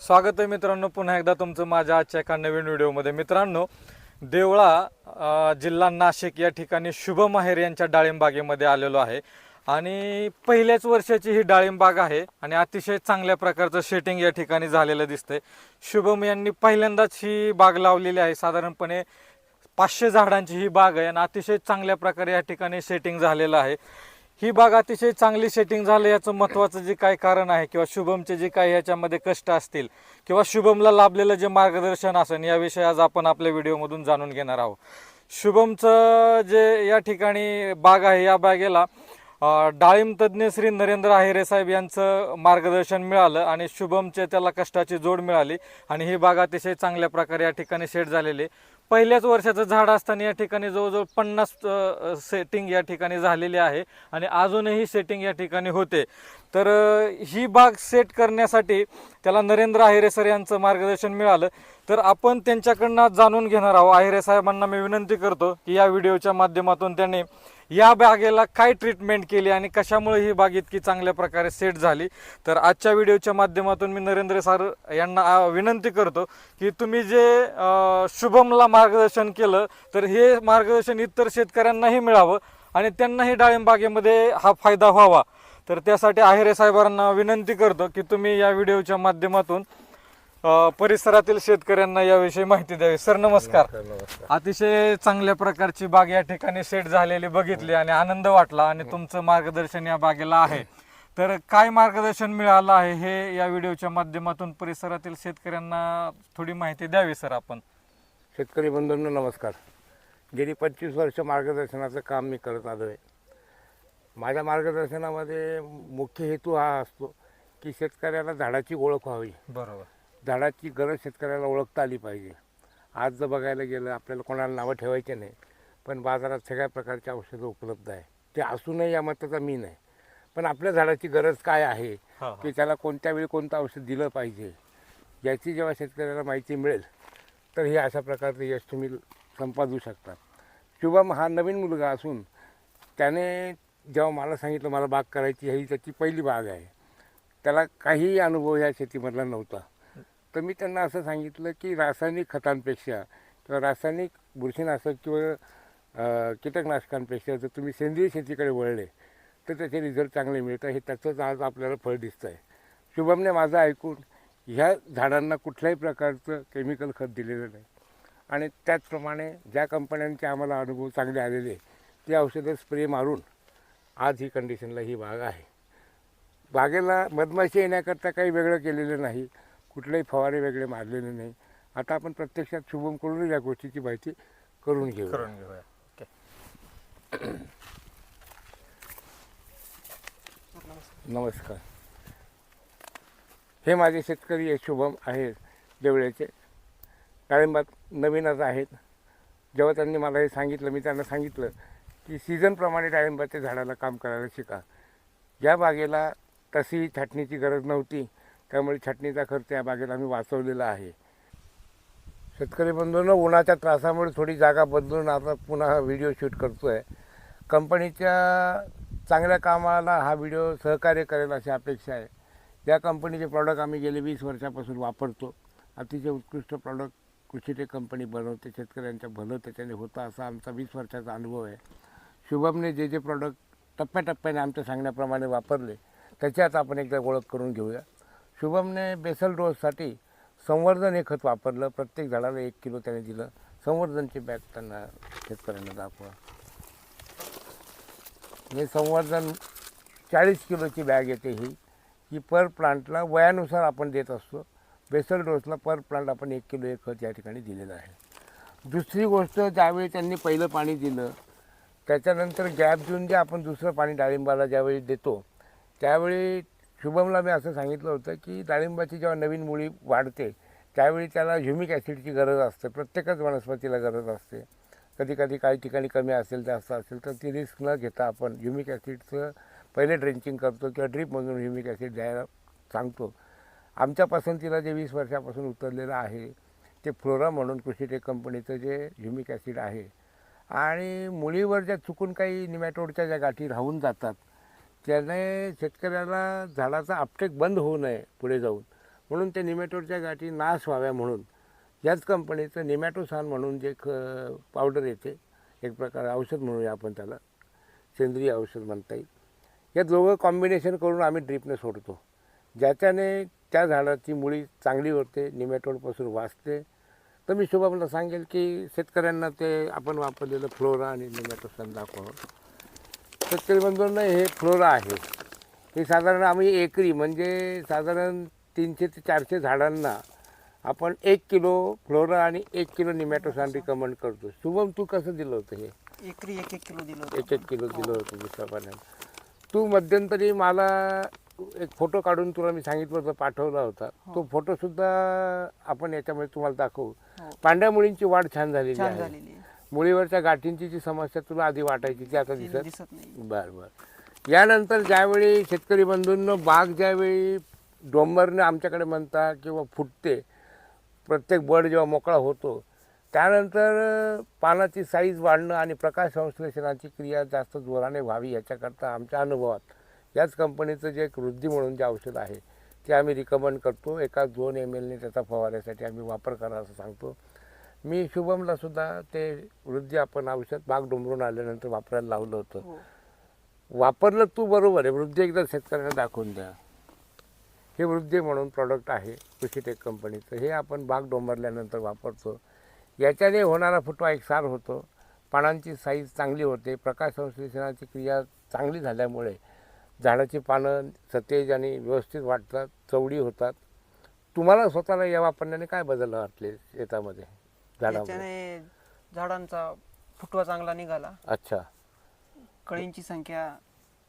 स्वागत आहे मित्रांनो, पुन्हा एकदा तुमचं माझ्या आजच्या एका नवीन व्हिडिओमध्ये. मित्रांनो, देवळा जिल्हा नाशिक या ठिकाणी शुभम आहेर यांच्या डाळिंब बागेमध्ये आलेलो आहे. आणि पहिल्याच वर्षाची ही डाळिंब बाग आहे आणि अतिशय चांगल्या प्रकारचं सेटिंग या ठिकाणी झालेलं दिसतंय. शुभम यांनी पहिल्यांदाच ही बाग लावलेली आहे. साधारणपणे 500 झाडांची ही बाग आहे आणि अतिशय चांगल्या प्रकारे या ठिकाणी सेटिंग झालेलं आहे. ही बाग अतिशय चांगली सेटिंग झाली याचं महत्त्वाचं जे काय कारण आहे किंवा शुभमचे जे काही याच्यामध्ये कष्ट असतील किंवा शुभमला लाभलेलं जे मार्गदर्शन असेल याविषयी आज आपण आपल्या व्हिडिओमधून जाणून घेणार आहोत. शुभमचं जे या ठिकाणी बाग आहे, या बागेला डाळिंब तज्ज्ञ श्री नरेंद्र आहेरे साहेब यांचं मार्गदर्शन मिळालं आणि शुभमचे त्याला कष्टाची जोड मिळाली आणि ही बाग अतिशय चांगल्या प्रकारे या ठिकाणी सेट झालेली. पहिल्याच वर्षाचं झाड असताना या ठिकाणी जवळजवळ 50 सेटिंग या ठिकाणी झालेली आहे आणि अजूनही सेटिंग या ठिकाणी होते. तर ही बाग सेट करण्यासाठी त्याला नरेंद्र आहेरे सर यांचं मार्गदर्शन मिळालं. तर आपण त्यांच्याकडनं जाणून घेणार आहोत. आहेरे साहेबांना मी विनंती करतो की या व्हिडिओच्या माध्यमातून त्यांनी या बागेला काय ट्रीटमेंट केली आणि कशामुळे ही बाग इतकी चांगल्या प्रकारे सेट झाली. तर आजच्या व्हिडिओच्या माध्यमातून मी नरेंद्र सर यांना विनंती करतो की तुम्ही जे शुभमला मार्गदर्शन केलं तर हे मार्गदर्शन इतर शेतकऱ्यांनाही मिळावं आणि त्यांनाही डाळिंब बागेमध्ये हा फायदा व्हावा. तर त्यासाठी आहेरे साहेबांना विनंती करतो की तुम्ही या व्हिडिओच्या माध्यमातून परिसरातील शेतकऱ्यांना याविषयी माहिती द्यावी. सर नमस्कार. अतिशय चांगल्या प्रकारची बाग या ठिकाणी सेट झालेली बघितली आणि आनंद वाटला आणि तुमचं मार्गदर्शन या बागेला आहे. तर काय मार्गदर्शन मिळालं आहे हे या व्हिडिओच्या माध्यमातून परिसरातील शेतकऱ्यांना थोडी माहिती द्यावी. सर आपण शेतकरी बंधूंनो नमस्कार. गेली 25 वर्ष मार्गदर्शनाचं काम मी करत आलो आहे. माझ्या मार्गदर्शनामध्ये मुख्य हेतू हा असतो की शेतकऱ्याला झाडाची ओळख व्हावी. बरोबर. झाडाची गरज शेतकऱ्याला ओळखता आली पाहिजे. आज जर बघायला गेलं आपल्याला कोणाला नावं ठेवायचे नाही, पण बाजारात सगळ्या प्रकारची औषधं उपलब्ध आहे. ते असू नये या मताचा मी नाही, पण आपल्या झाडाची गरज काय आहे की त्याला कोणत्या वेळी कोणतं औषध दिलं पाहिजे याची जेव्हा शेतकऱ्याला माहिती मिळेल तर हे अशा प्रकारचे यश तुम्ही संपादू शकता. शुभम हा नवीन मुलगा असून त्याने जेव्हा मला सांगितलं मला बाग करायची, ही त्याची पहिली बाग आहे. त्याला काहीही अनुभव या शेतीमधला नव्हता. तर मी त्यांना असं सांगितलं की रासायनिक खतांपेक्षा किंवा रासायनिक बुरशीनाशक किंवा कीटकनाशकांपेक्षा जर तुम्ही सेंद्रिय शेतीकडे वळले तर त्याचे रिझल्ट चांगले मिळतात. हे त्याचंच आज आपल्याला फळ दिसतं आहे. शुभमने माझं ऐकून ह्या झाडांना कुठल्याही प्रकारचं केमिकल खत दिलेलं नाही आणि त्याचप्रमाणे ज्या कंपन्यांचे आम्हाला अनुभव चांगले आलेले ते औषधं स्प्रे मारून आज ही कंडिशनला ही बाग आहे. बागेला मधमाशी येण्याकरता काही वेगळं केलेलं नाही, कुठलेही फवारे वेगळे मारलेले नाही. आता आपण प्रत्यक्षात शुभमकडून या गोष्टीची माहिती करून घेऊया. नमस्कार. हे माझे शेतकरी आहे, शुभम आहेत देवळ्याचे. डाळिंबात नवीनच आहेत. जेव्हा त्यांनी मला हे सांगितलं मी त्यांना सांगितलं की सीझनप्रमाणे डाळिंबाच्या झाडाला काम करायला शिका. या बागेला तशी छाटणीची गरज नव्हती, त्यामुळे छाटणीचा खर्च या बागेला आम्ही वाचवलेला आहे. शेतकरी बंधूंनो, उन्हाच्या त्रासामुळे थोडी जागा बदलून आता पुन्हा व्हिडिओ शूट करतो आहे. कंपनीच्या चांगल्या कामाला हा व्हिडिओ सहकार्य करेल अशी अपेक्षा आहे. या कंपनीचे प्रॉडक्ट आम्ही गेले 20 वर्षापासून वापरतो. अतिशय उत्कृष्ट प्रॉडक्ट कृषीटेक कंपनी बनवते. शेतकऱ्यांच्या भलं त्याच्याने होतं असा आमचा 20 वर्षाचा अनुभव आहे. शुभमने जे जे प्रॉडक्ट टप्प्याटप्प्याने आमच्या सांगण्याप्रमाणे वापरले त्याच्यात आपण एकदा ओळख करून घेऊया. शुभमने बेसल डोससाठी संवर्धन हे खत वापरलं. प्रत्येक झाडाला 1 किलो त्याने दिलं. संवर्धनची बॅग त्यांना शेतकऱ्यांना दाखवा. हे संवर्धन 40 किलोची बॅग येते. ही पर प्लांटला वयानुसार आपण देत असतो. बेसल डोसला पर प्लांट आपण 1 किलो एक खत या ठिकाणी दिलेलं आहे. दुसरी गोष्ट, ज्यावेळी त्यांनी पहिलं पाणी दिलं त्याच्यानंतर गॅप देऊन जे आपण दुसरं पाणी डाळिंबाला ज्यावेळी देतो त्यावेळी शुभमला मी असं सांगितलं होतं की डाळिंबाची जेव्हा नवीन मुळी वाढते त्यावेळी त्याला ह्युमिक ॲसिडची गरज असते. प्रत्येकच वनस्पतीला गरज असते. कधी कधी काही ठिकाणी कमी असेल जास्त असेल तर ती रिस्क न घेता आपण ह्युमिक ॲसिडचं पहिले ड्रेंचिंग करतो किंवा ड्रीपमधून ह्युमिक ॲसिड द्यायला सांगतो. आमच्या पसंतीला जे 20 वर्षापासून उतरलेलं आहे ते फ्लोरा म्हणून कृषीटेक कंपनीचं जे ह्युमिक ॲसिड आहे. आणि मुळीवर ज्या चुकून काही निमॅटोडच्या ज्या गाठी राहून जातात त्याने शेतकऱ्याला झाडाचा अपटेक बंद होऊ नये पुढे जाऊन म्हणून त्या निमॅटोडच्या गाठी नाश व्हाव्या म्हणून याच कंपनीचं निमॅटोसान म्हणून जे पावडर येते, एक प्रकार औषध म्हणूया आपण त्याला, सेंद्रिय औषध म्हणता येईल, या दोघं कॉम्बिनेशन करून आम्ही ड्रीपने सोडतो, ज्याच्याने त्या झाडाची मुळी चांगली होते, निमॅटोडपासून वाचते. तर मी शुभमला सांगेल की शेतकऱ्यांना ते आपण वापरलेलं फ्लोरा आणि निमॅटोसान दाखवावं. शेतकरी बंधूंना हे फ्लोरा आहे, हे साधारण आम्ही एकरी म्हणजे साधारण 300 ते 400 झाडांना आपण 1 किलो फ्लोरा आणि 1 किलो निमॅटोसान रिकमेंड करतो. शुभम, तू कसं दिलं होतं हे? एकरी 1-1 किलो दिलं होतं. 1-1 किलो दिलं होतं दुसऱ्या पाण्यात. तू मध्यंतरी मला एक फोटो काढून तुला मी सांगितलं होतं, पाठवला होता. तो फोटोसुद्धा आपण याच्यामध्ये तुम्हाला दाखवू. पांढऱ्या मुळींची वाढ छान झालेली छान आहे. झालेली आहे. मुळीवरच्या गाठींची जी समस्या तुला आधी वाटायची ती आता ती दिसत दिसत नाही. बरं बरं. यानंतर ज्यावेळी शेतकरी बंधूंनो बाग ज्यावेळी डोंबरने आमच्याकडे म्हणता किंवा फुटते, प्रत्येक बड जेव्हा मोकळा होतो, त्यानंतर पानाची साईज वाढणं आणि प्रकाश संश्लेषणाची क्रिया जास्त जोराने व्हावी याच्याकरता आमच्या अनुभवात याच कंपनीचं जे एक वृद्धी म्हणून जे औषध आहे ते आम्ही रिकमेंड करतो. एका 2 ml त्याचा फवाऱ्यासाठी आम्ही वापर करा असं सांगतो. मी शुभमलासुद्धा ते वृद्धी आपण औषध बाग डोंबरून आल्यानंतर वापरायला लावलं होतं. हो. वापरलं तू, बरोबर आहे. वृद्धी एकदा शेतकऱ्यांना दाखवून द्या. हे वृद्धी म्हणून प्रॉडक्ट आहे कृषीटेक कंपनीचं. हे आपण बाग डोंबरल्यानंतर वापरतो. याच्याने होणारा फुटवा एकसार होतो, पानांची साईज चांगली होते, प्रकाश संश्लेषणाची क्रिया चांगली झाल्यामुळे झाडाची पानं सतेज आणि व्यवस्थित वाढतात, चवडी होतात. तुम्हाला स्वतःला या वापरण्याने काय बदल वाटले शेतामध्ये, झाडामध्ये? याच्याने झाडांचा फुटवा चांगला निघाला. अच्छा, कळींची संख्या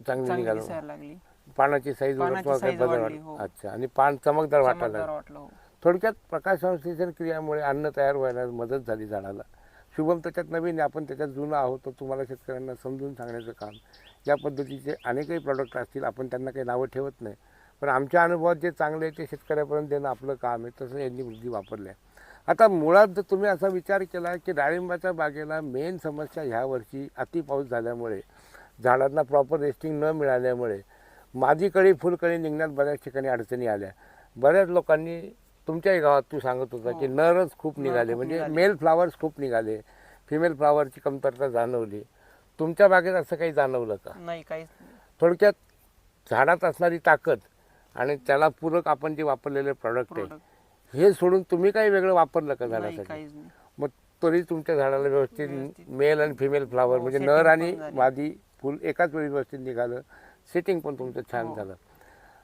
चांगली चांगली निघाली, दिसायला लागली. पानाची साईज पानाची size वाढली, हो. अच्छा, आणि पान चमकदार वाटायला चमकदार लागलं. वाटलं. हो. थोडक्यात प्रकाश संश्लेषण क्रियामुळे अन्न तयार व्हायला मदत झाली झाडाला. शुभम त्याच्यात नवीन आहे, आपण त्याच्यात जुनं आहोत, तर तुम्हाला शेतकऱ्यांना समजून सांगण्याचं काम. या पद्धतीचे अनेकही प्रॉडक्ट असतील, आपण त्यांना काही नावं ठेवत नाही, पण आमच्या अनुभवात जे चांगले आहे ते शेतकऱ्यापर्यंत देणं आपलं काम आहे. तसं यांनी वृद्धी वापरल्या. आता मुळात जर तुम्ही असा विचार केला की डाळिंबाच्या बागेला मेन समस्या ह्या वर्षी अति पाऊस झाल्यामुळे, झाडांना प्रॉपर रेस्टिंग न मिळाल्यामुळे माझी कळी फुलकळी निघण्यात बऱ्याच ठिकाणी अडचणी आल्या. बऱ्याच लोकांनी, तुमच्याही गावात तू सांगत होता की नरच खूप निघाले, म्हणजे मेल फ्लावर्स खूप निघाले, फिमेल फ्लावरची कमतरता जाणवली. तुमच्या बागेत असं काही जाणवलं का? नाही, काहीच नाही. थोडक्यात झाडात असणारी ताकद आणि त्याला पूरक आपण जे वापरलेले प्रॉडक्ट आहे, Product. हे सोडून तुम्ही काही वेगळं वापरलं का नाही, झाडासाठी? काहीच नाही. मग तरी तुमच्या झाडाला व्यवस्थित मेल आणि फिमेल फ्लावर, हो, म्हणजे setting नर पण आणि झाली. मादी फुल एकाच वेळी व्यवस्थित निघालं, सेटिंग पण तुमचं छान हो. झालं.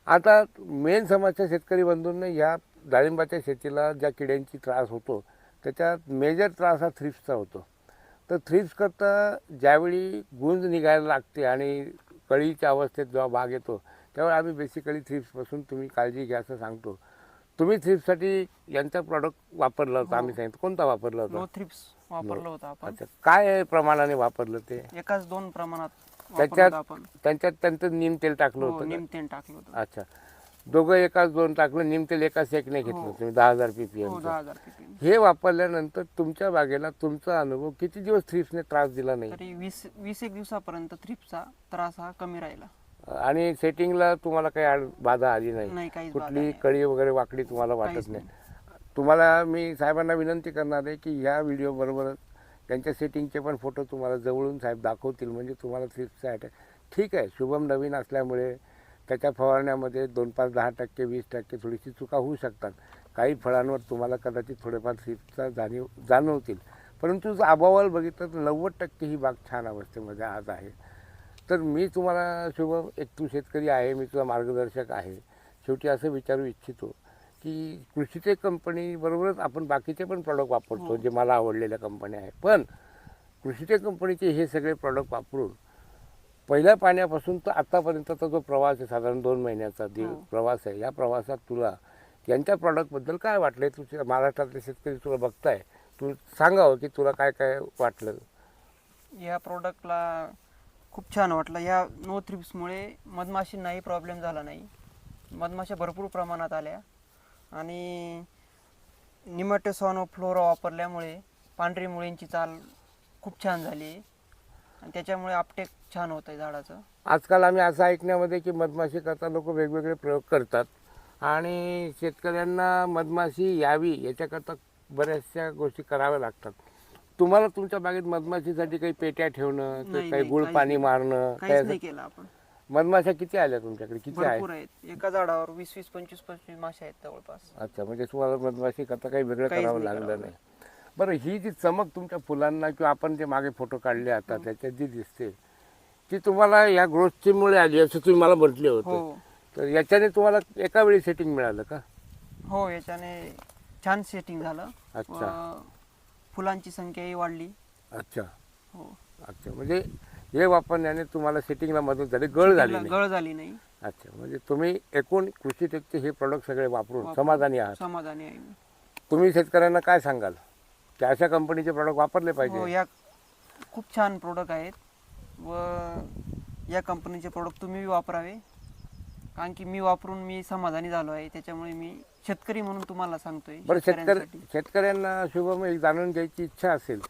आता मेन समस्या शेतकरी बंधूंना ह्या डाळिंबाच्या शेतीला ज्या किड्यांची त्रास होतो, त्याच्यात मेजर त्रास हा थ्रिप्सचा होतो. तर थ्रिप्स करता ज्यावेळी गुंज निघायला लागते आणि कळीच्या अवस्थेत जेव्हा बाग येतो, त्यावेळी आम्ही बेसिकली थ्रिप्सपासून तुम्ही काळजी घ्या असं सांगतो. तुम्ही थ्रिप्ससाठी यांचा प्रॉडक्ट वापरला होता, आम्ही सांगितलं. कोणता वापरला होता? नो थ्रिप्स वापरलं होतं आपण. अच्छा, काय प्रमाणाने वापरलं ते? एकाच 2 प्रमाणात वापरलं त्याच्यात होतं आपण. त्यांचं नीम तेल टाकलं हो, होतं का? नीम तेल टाकलं होतं. अच्छा, दोघं एकाच 2 टाकलं, नीम तेल एकाच एक नाही घेतलं हो. तुम्ही 10,000 हो, ppm. 10,000 ppm. हे वापरल्यानंतर तुमच्या बागेला तुमचा अनुभव किती दिवस थ्रिप्सने त्रास दिला नाही? तरी 20 एक दिवसापर्यंत थ्रिप्सचा त्रास हा कमी राहिला. आणि सेटिंगला तुम्हाला काही बाधा आली नाही? नाही, काहीच बाधा कुठली नाही. कळी वगैरे वाकडी तुम्हाला वाटत काहीच नाही? तुम्हाला मी साहेबांना विनंती करणार आहे की ह्या व्हिडिओबरोबरच त्यांच्या सेटिंगचे पण फोटो तुम्हाला जवळून साहेब दाखवतील, म्हणजे तुम्हाला थ्रिप्सचा अटॅक. ठीक आहे, शुभम नवीन असल्यामुळे त्याच्या फवारण्यामध्ये 2, 5, 10%, 20% थोडीशी चुका होऊ शकतात. काही फळांवर तुम्हाला कदाचित थोडेफार थ्रिप्सचा जाणवतील, परंतु जर अभावाला बघितलं तर 90% ही बाग छान अवस्थेमध्ये आज आहे. तर मी तुम्हाला शुभम, एक तू शेतकरी आहे, मी तुझा मार्गदर्शक आहे, शेवटी असं विचारू इच्छितो की कृषीटेक कंपनी बरोबरच आपण बाकीचे पण प्रॉडक्ट वापरतो, जे मला आवडलेल्या कंपन्या आहेत, पण कृषीटेक कंपनीचे हे सगळे प्रॉडक्ट वापरून पहिल्या पाण्यापासून तर आत्तापर्यंतचा जो प्रवास आहे, साधारण 2 महिन्याचा प्रवास आहे, या प्रवासात तुला यांच्या प्रॉडक्टबद्दल काय वाटलं? तुझ्या महाराष्ट्रातले शेतकरी तुला बघताय, तू सांगावं की तुला काय काय वाटलं? या प्रोडक्टला खूप छान वाटलं. या नो थ्रिप्समुळे मधमाशींनाही प्रॉब्लेम झाला नाही. मधमाशा भरपूर प्रमाणात आल्या आणि निमॅटोसान फ्लोरा वापरल्यामुळे पांढरी मुळींची चाल खूप छान झाली आणि त्याच्यामुळे आपटेक छान होत आहे झाडाचं. आजकाल आम्ही असं ऐकण्यामध्ये की मधमाशी करता लोक वेगवेगळे प्रयोग करतात आणि शेतकऱ्यांना मधमाशी यावी याच्याकरता बऱ्याचशा गोष्टी कराव्या लागतात. तुम्हाला तुमच्या बागेत मधमाशीसाठी काही पेट्या ठेवणं किंवा नाही, काही नाही, गुळ काहीच पाणी नाही. मारणं काहीच काही नाही केलं आपण. असं- मधमाशा किती आल्या तुमच्याकडे, किती आहे? भरपूर आहेत. एका झाडावर 20-20, 25-25 मासे आहेत जवळपास. अच्छा, म्हणजे तुम्हाला मधमाशी करता काही वेगळं काहीच करावं नाही लागलं करावं नाही. बरं, ही जी चमक तुमच्या फुलांना किंवा आपण जे मागे फोटो काढले आता त्याच्यात जी दिसते ती तुम्हाला या ग्रोथमुळे आली असं तुम्ही मला म्हटले होते. हो तर याच्याने तुम्हाला एका वेळी सेटिंग मिळालं का? हो, याच्याने छान सेटिंग झालं. अच्छा. व फुलांची संख्याही वाढली. अच्छा हो, अच्छा, म्हणजे हे वापरण्याने तुम्हाला सेटिंगला मदत झाली, गळ झाली नाही. गळ झाली नाही. अच्छा, म्हणजे तुम्ही एकूण कृषी टेकचे हे प्रोडक्ट सगळे वापरून समाधानी आहात. समाधानी आहे मी. तुम्ही शेतकऱ्यांना काय सांगाल की अशा कंपनीचे प्रोडक्ट वापरले हो, पाहिजे? या खूप छान प्रोडक्ट आहेत व या कंपनीचे प्रोडक्ट तुम्ही वापरावे. कारण की मी वापरून मी समाधानी झालो आहे. त्याच्यामुळे मी शेतकरी म्हणून तुम्हाला सांगतोय. बरं, शेतकऱ्यांसाठी. शेतकऱ्यांना शुभम एक जाणून घ्यायची इच्छा असेल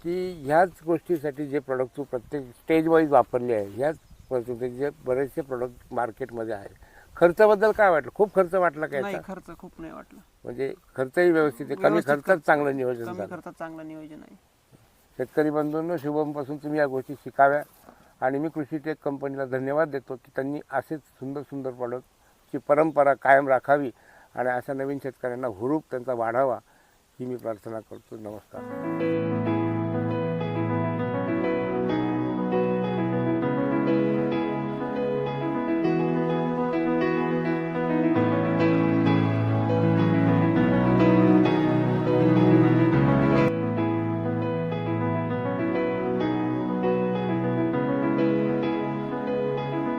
की ह्याच गोष्टीसाठी जे प्रोडक्ट तू प्रत्येक स्टेज वाईज वापरले आहे, ह्याच पद्धतीचे बरेचसे प्रोडक्ट मार्केटमध्ये आहेत, खर्चाबद्दल काय वाटलं? खूप खर्च वाटला का नाही, याचा? खर्च खूप नाही वाटला. म्हणजे खर्चही व्यवस्थित आहे, कमी व्यवस्थित खर्चात खर्च. चांगलं नियोजन कमी झालं. खर्चात चांगलं नियोजन आहे. शेतकरी बंधूंनो, शुभमपासून तुम्ही या गोष्टी शिकाव्या आणि मी कृषी टेक कंपनीला धन्यवाद देतो की त्यांनी असेच सुंदर सुंदर प्रोडक्टची परंपरा कायम राखावी आणि अशा नवीन शेतकऱ्यांना हुरूप त्यांचा वाढावा ही मी प्रार्थना करतो. नमस्कार.